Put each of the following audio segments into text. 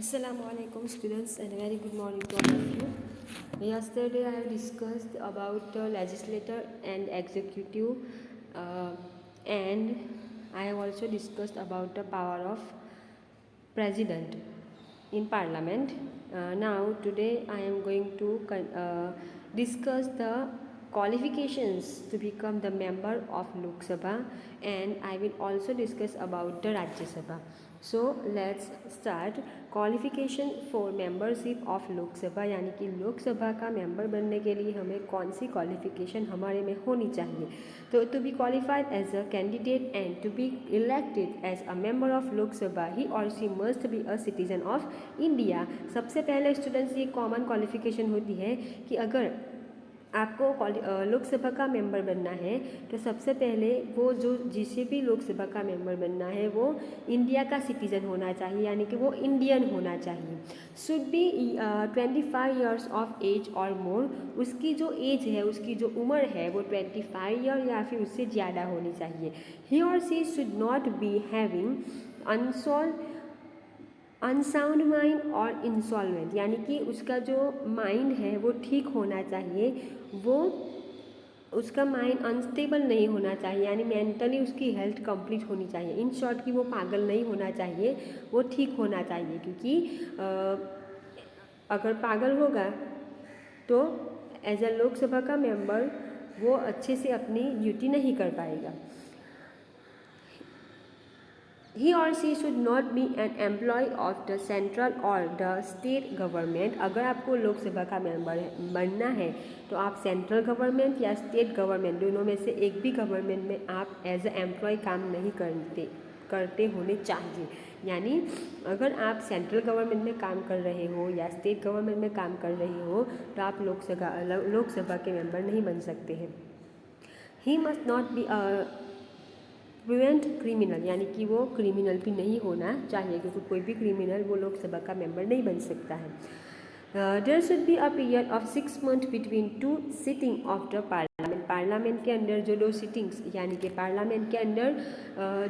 Assalamualaikum students and a very good morning to all of you. Yesterday I have discussed about the legislature and executive and I have also discussed about the power of president in parliament. Now today I am going to discuss the qualifications to become the member of Lok Sabha, and I will also discuss about the Rajya Sabha. So let's start. Qualification for membership of Lok Sabha, यानी कि लोकसभा का member बनने के लिए हमें कौन सी qualification हमारे में होनी चाहिए. तो to be qualified as a candidate and to be elected as a member of Lok Sabha he or she must be a citizen of India. सबसे पहले स्टूडेंट्स ये कॉमन क्वालिफ़िकेशन होती है कि अगर आपको लोकसभा का मेंबर बनना है तो सबसे पहले वो जो जिसे भी लोकसभा का मेंबर बनना है वो इंडिया का सिटीज़न होना चाहिए, यानी कि वो इंडियन होना चाहिए. Should be 25 years of age और मोर. उसकी जो एज है, उसकी जो उम्र है वो 25 ईयर या फिर उससे ज़्यादा होनी चाहिए. He or she should not be having unsound mind or insolvent, यानी कि उसका जो माइंड है वो ठीक होना चाहिए, वो उसका माइंड अनस्टेबल नहीं होना चाहिए, यानी मेंटली उसकी हेल्थ कंप्लीट होनी चाहिए. इन शॉर्ट कि वो पागल नहीं होना चाहिए, वो ठीक होना चाहिए. क्योंकि अगर पागल होगा तो एज अ लोकसभा का मेंबर वो अच्छे से अपनी ड्यूटी नहीं कर पाएगा. He or she should not be an employee of the central or the state government. अगर आपको लोकसभा का मेंबर बनना है तो आप सेंट्रल गवर्नमेंट या स्टेट गवर्नमेंट दोनों में से एक भी गवर्नमेंट में आप एज ए एम्प्लॉय काम नहीं करते होने चाहिए. यानी अगर आप सेंट्रल गवर्नमेंट में काम कर रहे हो या स्टेट गवर्नमेंट में काम कर रहे हो तो आप लोकसभा के मेंबर नहीं बन सकते हैं. He must not be prevent criminal, यानी कि वो क्रिमिनल भी नहीं होना चाहिए, क्योंकि कोई भी क्रिमिनल वो लोकसभा का मेंबर नहीं बन सकता है. There should be a period of 6 months between 2 sitting of the parliament. Parliament के अंदर जो 2 सिटिंग्स, यानी कि पार्लियामेंट के अंदर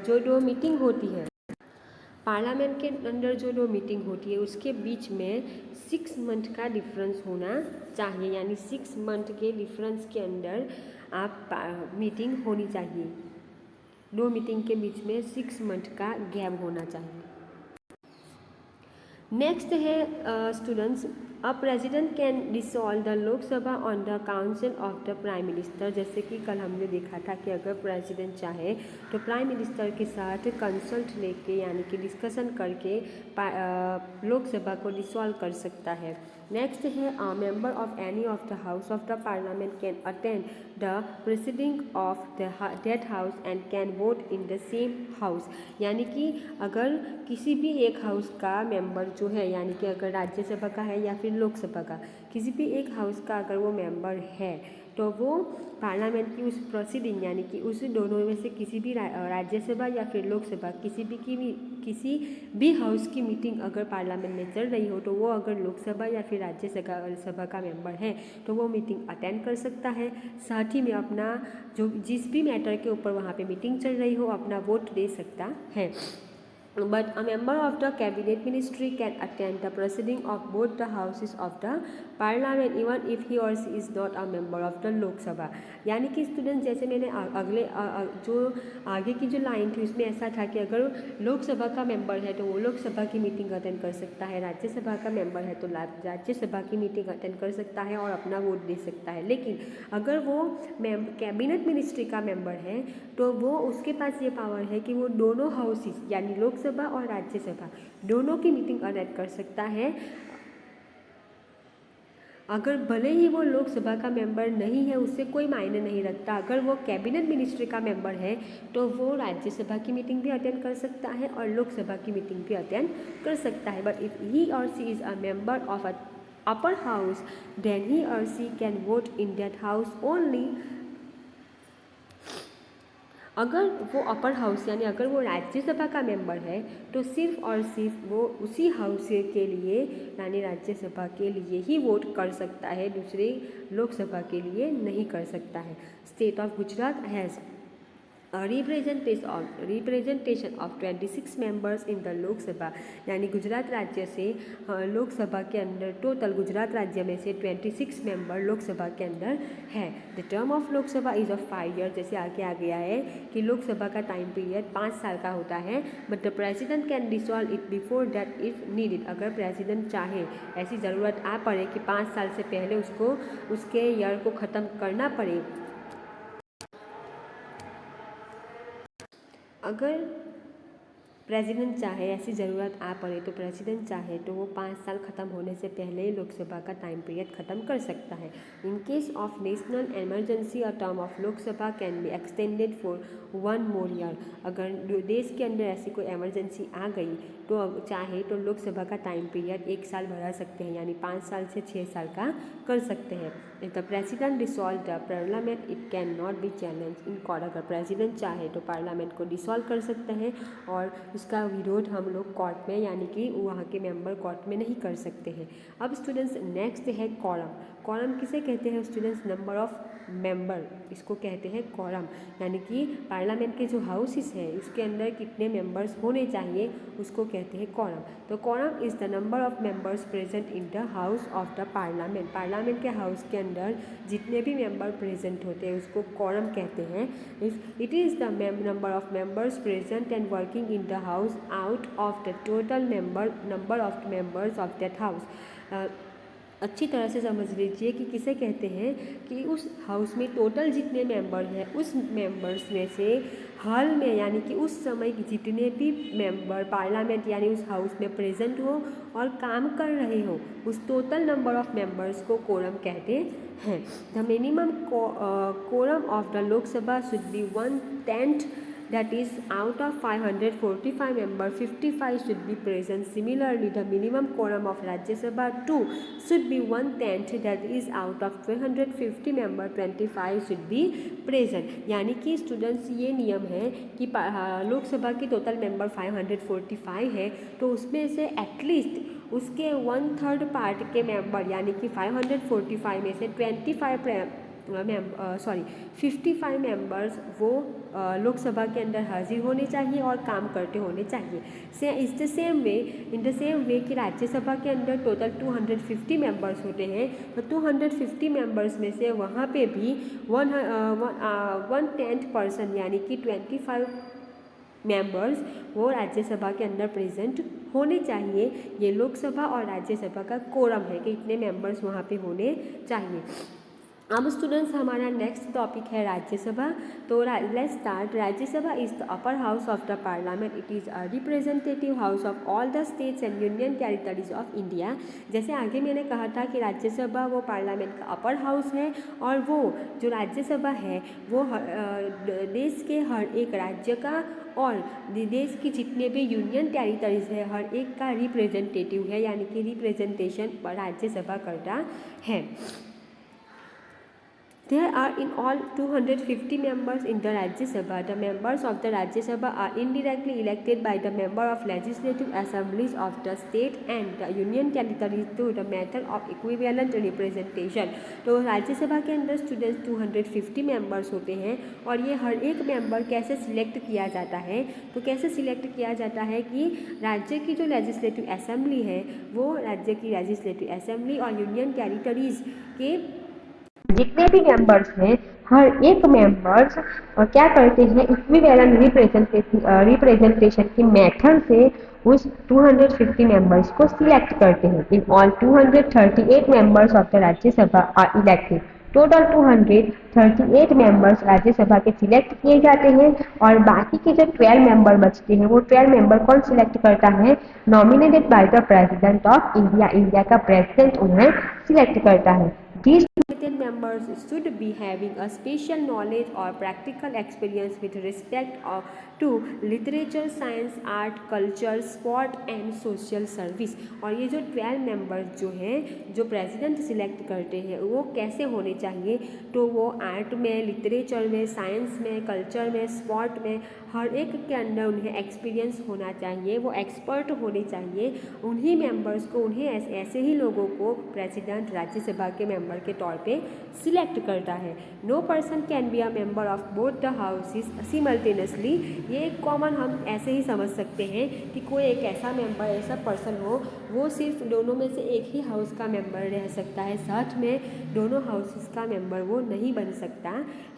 जो 2 मीटिंग होती है, पार्लियामेंट के अंदर जो 2 मीटिंग होती है उसके बीच में 6 month का डिफरेंस होना चाहिए. यानी 6 month के डिफरेंस के अंदर आप मीटिंग होनी चाहिए. 2 मीटिंग के बीच में 6 month का गैप होना चाहिए. नेक्स्ट है students, a president can dissolve the Lok Sabha on the council of the prime minister. जैसे कि कल हमने देखा था कि अगर प्रेसिडेंट चाहे तो प्राइम मिनिस्टर के साथ कंसल्ट लेके, यानी कि डिस्कशन करके लोकसभा को डिसॉल्व कर सकता है. नेक्स्ट है, अ member of any of the house of the parliament can attend the proceeding of that house and can vote in the same house. यानी कि अगर किसी भी एक हाउस का मेंबर जो है, यानी कि अगर राज्यसभा का है या फिर लोकसभा का, किसी भी एक हाउस का अगर वो मेंबर है तो वो पार्लियामेंट की उस प्रोसीडिंग, यानी कि उस दोनों में से किसी भी राज्यसभा या फिर लोकसभा किसी भी हाउस की मीटिंग अगर पार्लियामेंट में चल रही हो तो वो अगर लोकसभा या फिर राज्यसभा का मेंबर है तो वो मीटिंग अटेंड कर सकता है. साथ ही में अपना जो जिस भी मैटर के ऊपर वहाँ पे मीटिंग चल रही हो अपना वोट दे सकता है. But a member of the cabinet ministry can attend the proceeding of both the houses of the parliament even if he or she is not a member of the Lok Sabha. यानी कि student, जैसे मैंने जो आगे की जो line थी उसमें ऐसा था कि अगर लोकसभा का मेंबर है तो वो लोकसभा की मीटिंग अटेंड कर सकता है, राज्यसभा का मेंबर है तो राज्यसभा की मीटिंग अटेंड कर सकता है और अपना वोट दे सकता है. लेकिन अगर वो कैबिनेट मिनिस्ट्री का मेंबर है तो वो उसके पास ये पावर है कि वो दोनों हाउसेस, यानी लोकसभा और राज्यसभा दोनों की मीटिंग अटेंड कर सकता है. अगर भले ही वो लोकसभा का मेंबर नहीं है उससे कोई मायने नहीं रखता. अगर वो कैबिनेट मिनिस्ट्री का मेंबर है तो वो राज्यसभा की मीटिंग भी अटेंड कर सकता है और लोकसभा की मीटिंग भी अटेंड कर सकता है. But if he or she is a member of a upper house then he or she can vote in that house only. अगर वो अपर हाउस, यानी अगर वो राज्यसभा का मेंबर है तो सिर्फ और सिर्फ वो उसी हाउस के लिए, यानी राज्यसभा के लिए ही वोट कर सकता है, दूसरे लोकसभा के लिए नहीं कर सकता है. State of Gujarat has representation of 26 members in the Lok Sabha, यानी गुजरात राज्य से लोकसभा के अंदर टोटल गुजरात राज्य में से 26 मेंबर लोकसभा के अंदर है। The term of Lok Sabha is of 5 year, जैसे आगे आ गया है कि लोकसभा का टाइम पीरियड 5 साल का होता है। But the president can dissolve it before that if needed, अगर प्रेसिडेंट चाहे, ऐसी ज़रूरत आ पड़े कि 5 साल से पहले उसको उसके ईयर को ख़त्म करना पड़े, अगर प्रेसिडेंट चाहे, ऐसी ज़रूरत आ पड़े तो प्रेसिडेंट चाहे तो वो 5 साल ख़त्म होने से पहले ही लोकसभा का टाइम पीरियड ख़त्म कर सकता है। In case of national emergency a term of Lok Sabha can be extended for 1 more year, अगर देश के अंदर ऐसी कोई इमरजेंसी आ गई तो चाहे तो लोकसभा का टाइम पीरियड 1 साल बढ़ा सकते हैं, यानी 5 साल से 6 साल का कर सकते हैं। If the president dissolve the parliament it can not be challenge in court, अगर प्रेसिडेंट चाहे तो पार्लियामेंट को डिसॉल्व कर सकते हैं और उसका विरोध हम लोग कोर्ट में, यानी कि वहाँ के मेंबर कोर्ट में नहीं कर सकते हैं। अब स्टूडेंट्स नेक्स्ट है कॉरम। कॉरम किसे कहते हैं स्टूडेंट्स? नंबर ऑफ मेंबर, इसको कहते हैं कॉरम, यानी कि पार्लियामेंट के जो हाउसेस हैं उसके अंदर कितने मेंबर्स होने चाहिए उसको कहते हैं कॉरम। तो quorum is the number of members present in the house of the parliament, parliament के हाउस के अंदर जितने भी मेंबर प्रेजेंट होते हैं उसको कॉरम कहते हैं। If it is the number of members present and working in the house out of the total number of members of that house. अच्छी तरह से समझ लीजिए कि किसे कहते हैं कि उस हाउस में टोटल जितने मेंबर हैं उस मेंबर्स में से हाल में, यानी कि उस समय जितने भी मेंबर पार्लियामेंट यानी उस हाउस में प्रेजेंट हो और काम कर रहे हो, उस टोटल नंबर ऑफ मेंबर्स को कोरम कहते हैं। The minimum quorum of the Lok Sabha should be 1/10, that is out of 545 members 55 should be present. Similarly, the minimum quorum of Rajya Sabha 2 should be 1/10, that is out of 250 members 25 should be present. यानी कि students ये नियम है कि लोकसभा की total member 545 है तो उसमें से एटलीस्ट उसके 1/3 पार्ट के मेंबर, यानी कि 545 में से 55 मेंबर्स वो लोकसभा के अंदर हाजिर होने चाहिए और काम करते होने चाहिए। इन द सेम वे कि राज्यसभा के अंदर टोटल 250 मेंबर्स होते हैं तो 250 मेंबर्स में से वहाँ पे भी 1/10 यानी कि 25 मेंबर्स वो राज्यसभा के अंदर प्रेजेंट होने चाहिए। ये लोकसभा और राज्यसभा का कोरम है कि इतने मेंबर्स वहाँ पे होने चाहिए। अब स्टूडेंट्स हमारा नेक्स्ट टॉपिक है राज्यसभा। तो let's start. Rajya Sabha is the upper house of the parliament. It is a representative house of all the states and union territories of India. जैसे आगे मैंने कहा था कि राज्यसभा वो पार्लियामेंट का अपर हाउस है और वो जो राज्यसभा है वो देश के हर एक राज्य का और देश की जितने भी यूनियन टेरिटरीज है हर एक का रिप्रेजेंटेटिव है, यानी कि रिप्रेजेंटेशन राज्यसभा करता है। There are in all 250 members in the Rajya Sabha. The members of the Rajya Sabha are indirectly elected by the member of legislative assemblies of the state and the union territories through the method of equivalent representation. तो राज्यसभा के अंदर students 250 members होते हैं और ये हर एक member कैसे select किया जाता है? तो कैसे सिलेक्ट किया जाता है कि राज्य की जो लेजिस्लेटिव असेंबली है वो राज्य की लेजिस्लेटिव असेंबली और यूनियन टेरिटरीज के जितने भी मेंबर्स हैं हर एक मेंबर्स क्या करते हैं इक्विवेलेंट रिप्रेजेंटेशन की मेथड से उस 250 मेंबर्स को सिलेक्ट करते हैं। In all 238 members of the Rajya Sabha are elected. Total 238 members Rajya Sabha के सिलेक्ट किए जाते हैं और बाकी के जो 12 मेंबर बचते हैं वो 12 मेंबर कौन सिलेक्ट करता है? Nominated by the president of India. India का प्रेसिडेंट उन्हें सिलेक्ट करता है। These nominated members should be having a special knowledge or practical experience with respect to literature, science, art, culture, sport and social service। और ये जो 12 members जो हैं जो प्रेसिडेंट सिलेक्ट करते हैं वो कैसे होने चाहिए? तो वो आर्ट में, लिटरेचर में, साइंस में, कल्चर में, स्पोर्ट में हर एक के अंदर उन्हें एक्सपीरियंस होना चाहिए, वो एक्सपर्ट होने चाहिए। उन्हीं मेंबर्स को, उन्हें ऐसे ही लोगों को प्रेसिडेंट राज्यसभा के मेंबर के तौर पे सिलेक्ट करता है। No person can be a member of both the houses simultaneously. ये एक कॉमन हम ऐसे ही समझ सकते हैं कि कोई एक ऐसा मेंबर, ऐसा पर्सन हो वो सिर्फ दोनों में से एक ही हाउस का मेंबर रह सकता है, साथ में दोनों हाउसेस का मेंबर वो नहीं बन सकता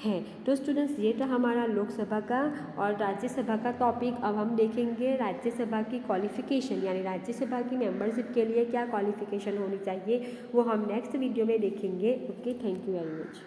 है। तो स्टूडेंट्स ये था हमारा लोकसभा का और राज्यसभा का टॉपिक। अब हम देखेंगे राज्यसभा की क्वालिफ़िकेशन, यानी राज्यसभा की मेंबरशिप के लिए क्या क्वालिफ़िकेशन होनी चाहिए, वो हम नेक्स्ट वीडियो में देखेंगे। Okay, thank you very much.